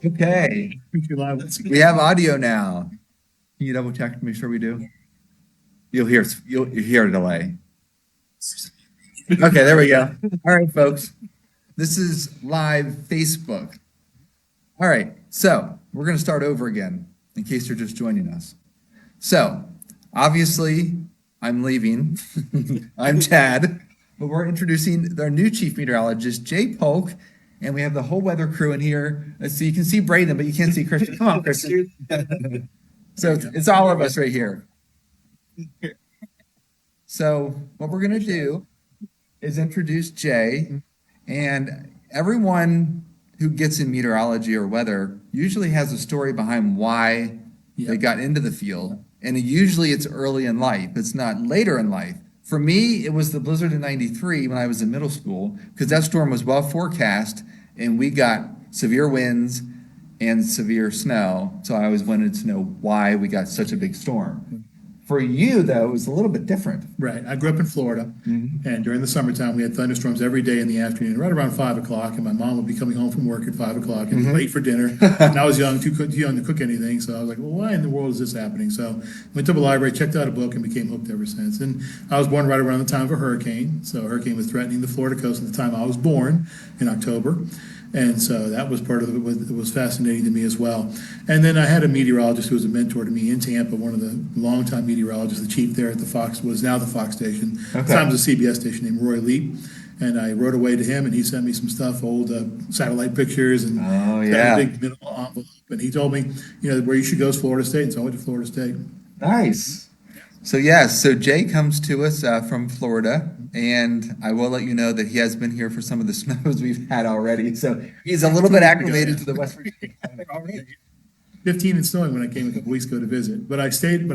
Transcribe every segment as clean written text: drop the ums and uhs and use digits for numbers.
Okay, we have audio now. Can you double check to make sure we do? You'll hear a delay. Okay, there we go. All right, folks. This is live Facebook. All right, so we're going to start over again in case you're just joining us. So, obviously, I'm leaving. I'm Chad, but we're introducing our new chief meteorologist, Jay Polk, and we have the whole weather crew in here. So you can see Braden, but you can't see Christian. Come on, Christian. So it's all of us right here. So what we're going to do is introduce Jay, and everyone who gets in meteorology or weather usually has a story behind why they got into the field. And usually it's early in life. It's not later in life. For me, it was the blizzard in 93 when I was in middle school, because that storm was well forecast and we got severe winds and severe snow. So I always wanted to know why we got such a big storm. For you, though, it was a little bit different. Right. I grew up in Florida, and during the summertime, we had thunderstorms every day in the afternoon, right around 5 o'clock, and my mom would be coming home from work at 5 o'clock and late for dinner. And I was young, too young to cook anything, so I was like, well, why in the world is this happening? So went to the library, checked out a book, and became hooked ever since. And I was born right around the time of a hurricane. So a hurricane was threatening the Florida coast at the time I was born in October. And so that was part of it. It was fascinating to me as well. And then I had a meteorologist who was a mentor to me in Tampa, one of the longtime meteorologists, the chief there at the Fox, was now the Fox station. At the time it was a CBS station named Roy Leap. And I wrote away to him, and he sent me some stuff, old satellite pictures, and got a big middle envelope. And he told me, where you should go is Florida State. And so I went to Florida State. Nice. So Jay comes to us from Florida, and I will let you know that he has been here for some of the snows we've had already. So he's a little bit acclimated to the West Virginia already. 15 and snowing when I came a couple weeks ago to visit, but I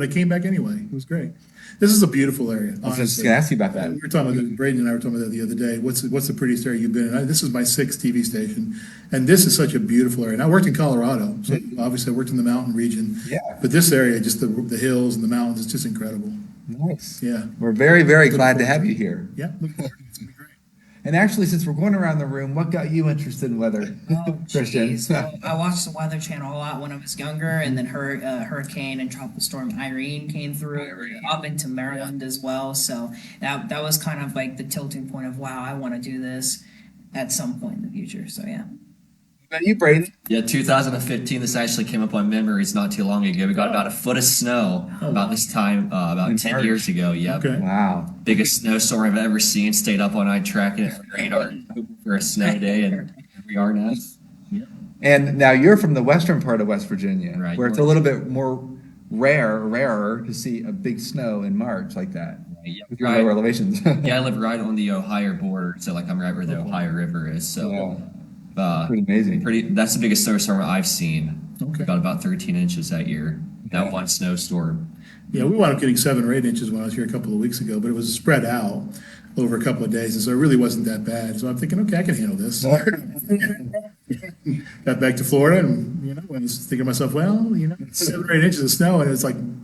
came back anyway. It was great. This is a beautiful area. I was just going to ask you about that. We were talking about Braden and I were talking about that the other day. What's the prettiest area you've been in? This is my 6th TV station, and this is such a beautiful area. And I worked in Colorado, so obviously I worked in the mountain region. Yeah. But this area, just the hills and the mountains, it's just incredible. Nice. Yeah. We're very, very glad to have you here. Yeah. Looking forward to it. It's going to be great. And actually, since we're going around the room, what got you interested in weather, Christian? Well, I watched the Weather Channel a lot when I was younger, and then Hurricane and Tropical Storm Irene came through up into Maryland as well. So that was kind of like the tilting point of, wow, I want to do this at some point in the future. So yeah. You, Braden? Yeah, 2015. This actually came up on memories not too long ago. We got about a foot of snow about this time, about 10 years ago. Yep. Okay. Wow. Biggest snowstorm I've ever seen. Stayed up all night tracking it for radar for a snow day, and here we are now. And now you're from the western part of West Virginia, Right. where it's a little bit more rarer to see a big snow in March like that. Yeah, With your lower elevations. Yeah, I live right on the Ohio border, so I'm right where the Ohio River is. So. Pretty amazing. That's the biggest snowstorm I've seen. Okay. We got about 13 inches that year. That one snowstorm. Yeah, we wound up getting 7 or 8 inches when I was here a couple of weeks ago, but it was spread out over a couple of days, and so it really wasn't that bad. So I'm thinking, okay, I can handle this. Got back to Florida, and I was thinking to myself, well, 7 or 8 inches of snow, and it's like,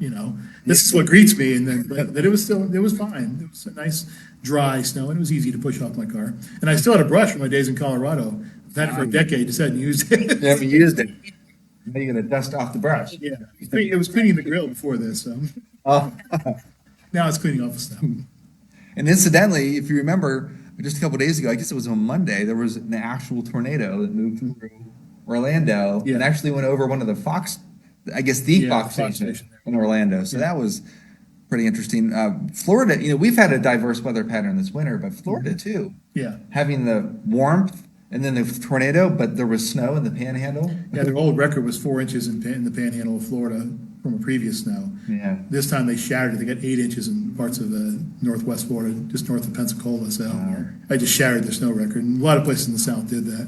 this is what greets me. And then, but it was fine. It was a nice dry snow, and it was easy to push off my car. And I still had a brush from my days in Colorado. I've had it for a decade, just hadn't used it. You haven't used it. Now you're going to dust off the brush. Yeah, it was cleaning the grill before this, so Oh. now it's cleaning off the snow. And incidentally, if you remember, just a couple of days ago, I guess it was on Monday, there was an actual tornado that moved through Orlando and actually went over one of the Fox, I guess the Fox station in Orlando. So that was pretty interesting. Florida, we've had a diverse weather pattern this winter, but Florida too. Yeah. Having the warmth and then the tornado, but there was snow in the Panhandle. Yeah, their old record was 4 inches in the Panhandle of Florida from a previous snow. Yeah. This time they shattered it. They got 8 inches in parts of northwest Florida, just north of Pensacola. So I just shattered the snow record. And a lot of places in the South did that.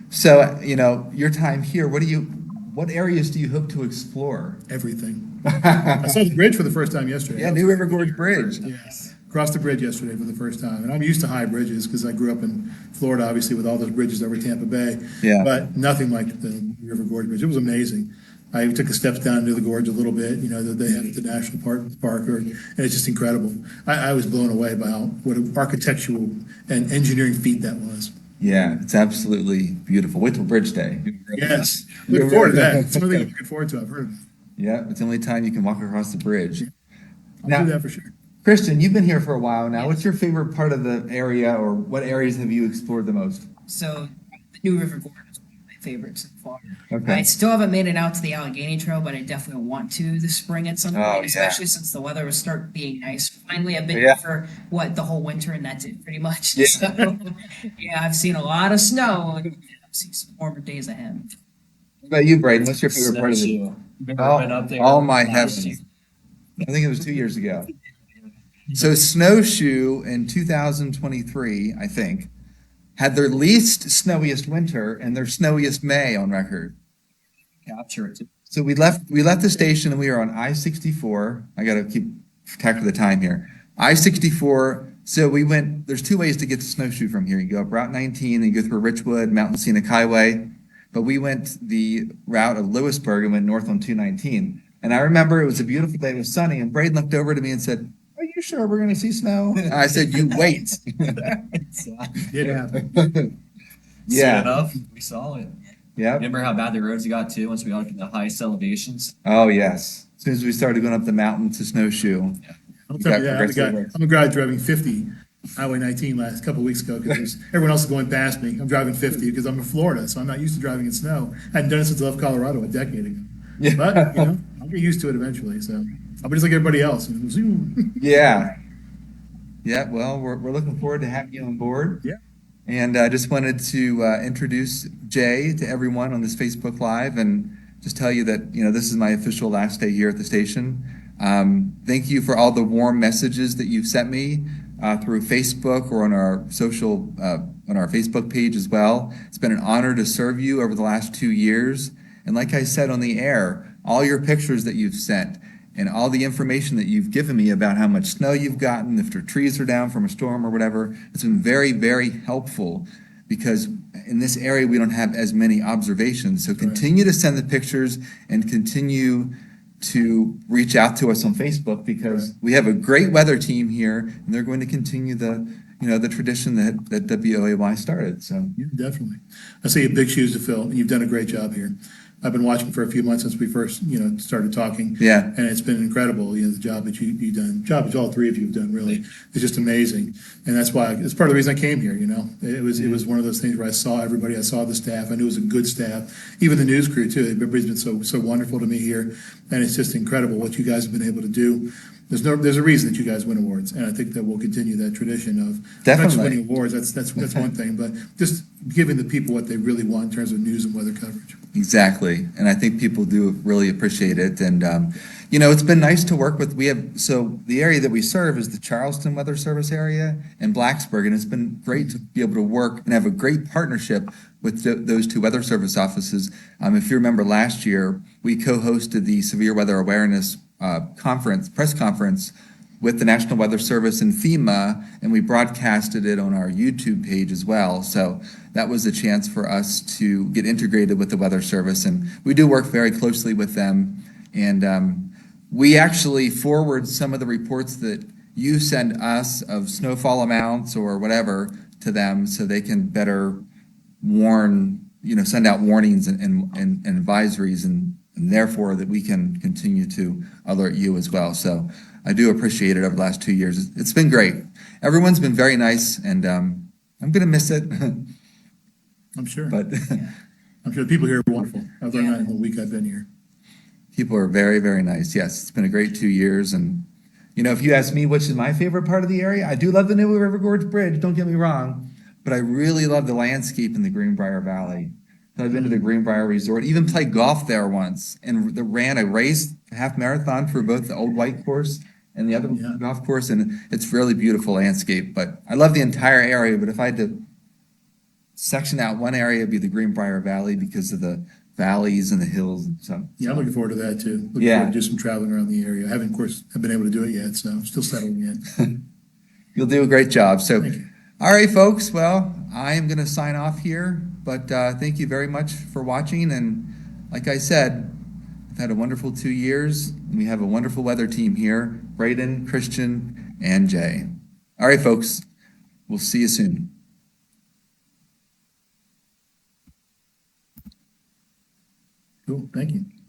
So, your time here, what areas do you hope to explore? Everything. I saw the bridge for the first time yesterday. Yeah, New River Gorge Bridge. Yes. Crossed the bridge yesterday for the first time. And I'm used to high bridges because I grew up in Florida, obviously, with all those bridges over Tampa Bay. Yeah. But nothing like the New River Gorge Bridge. It was amazing. I took the steps down into the gorge a little bit, that they have at the National Park, and it's just incredible. I was blown away by what an architectural and engineering feat that was. Yeah, it's absolutely beautiful. Wait till Bridge Day. Yes, look forward to that. It's something I'm looking forward to. I've heard of it. Yeah, it's the only time you can walk across the bridge. I'll Now- do that for sure. Christian, you've been here for a while now. Yes. What's your favorite part of the area, or what areas have you explored the most? So the New River Gorge is one of my favorites so far. Okay. I still haven't made it out to the Allegheny Trail, but I definitely want to this spring at some point, Oh, yeah. especially since the weather will start being nice. Finally, I've been Yeah. here for the whole winter, and that's it pretty much. Yeah. So, yeah, I've seen a lot of snow, and I've seen some warmer days ahead. What about you, Braden? What's your favorite part of the Snowshoe. Remember I went up there Oh my last heavens. year? I think it was 2 years ago. So Snowshoe in 2023, I think, had their least snowiest winter and their snowiest May on record. Capture it. So we left the station and we were on I-64. I got to keep track of the time here. I-64. So we went. There's two ways to get to Snowshoe from here. You go up Route 19 and you go through Richwood, Mountain Scenic Highway. But we went the route of Lewisburg and went north on 219. And I remember it was a beautiful day. It was sunny, and Braden looked over to me and said, "Are you sure we're going to see snow?" And I said, "You wait." It happened. Soon Yeah. enough, we saw it. Yep. Remember how bad the roads got too once we got up to the highest elevations? Oh yes. As soon as we started going up the mountain to Snowshoe. I'll You tell got you that. progressive works. I'm a guy driving 50 Highway 19 last couple of weeks ago because everyone else is going past me. I'm driving 50 because I'm in Florida, so I'm not used to driving in snow. I hadn't done it since I left Colorado a decade ago. Yeah. But, I'll get used to it eventually. So I'll be just like everybody else. Zoom. Yeah. Yeah. Well, we're looking forward to having you on board. Yeah. And I just wanted to introduce Jay to everyone on this Facebook Live and just tell you that, this is my official last day here at the station. Thank you for all the warm messages that you've sent me through Facebook or on our on our Facebook page as well. It's been an honor to serve you over the last 2 years. And like I said on the air, all your pictures that you've sent and all the information that you've given me about how much snow you've gotten, if your trees are down from a storm or whatever, it's been very, very helpful because in this area we don't have as many observations. So continue to send the pictures and continue to reach out to us on Facebook because we have a great weather team here and they're going to continue the tradition that WOAY started. So Yeah, definitely. I see you have big shoes to fill, and you've done a great job here. I've been watching for a few months since we first, started talking. Yeah. And it's been incredible, the job that you've done, job that all three of you have done really is just amazing. And that's why, it's part of the reason I came here, It was one of those things where I saw everybody, I saw the staff, I knew it was a good staff, even the news crew too. Everybody's been so wonderful to me here. And it's just incredible what you guys have been able to do. There's a reason that you guys win awards, and I think that we'll continue that tradition of not just Definitely. winning awards. That's one thing, but just giving the people what they really want in terms of news and weather coverage. Exactly. And I think people do really appreciate it. And, it's been nice to work with. So the area that we serve is the Charleston Weather Service area and Blacksburg. And it's been great to be able to work and have a great partnership with those two weather service offices. If you remember last year, we co-hosted the Severe Weather Awareness press conference with the National Weather Service and FEMA, and we broadcasted it on our YouTube page as well. So that was a chance for us to get integrated with the Weather Service, and we do work very closely with them. And we actually forward some of the reports that you send us of snowfall amounts or whatever to them so they can better send out warnings and advisories and therefore that we can continue to alert you as well. So I do appreciate it over the last 2 years. It's been great. Everyone's been very nice, and I'm going to miss it. I'm sure. But I'm sure the people here are wonderful. I've learned that in the week I've been here. people are very, very nice. Yes, it's been a great 2 years. And, if you ask me which is my favorite part of the area, I do love the New River Gorge Bridge, don't get me wrong, but I really love the landscape in the Greenbrier Valley. I've been to the Greenbrier Resort, even played golf there once, and ran a race, half marathon for both the Old White course and the other Yeah. golf course, and it's really beautiful landscape. But I love the entire area, but if I had to section out one area, it'd be the Greenbrier Valley because of the valleys and the hills and stuff. Yeah, I'm looking forward to that too. Looking Yeah. forward to do some traveling around the area. I haven't, of course, been able to do it yet, so I'm still settling in. You'll do a great job. So, Thank you. all right, folks. Well, I am going to sign off here, but thank you very much for watching. And like I said, I've had a wonderful 2 years, and we have a wonderful weather team here: Braden, Christian, and Jay. All right, folks. We'll see you soon. Cool, thank you.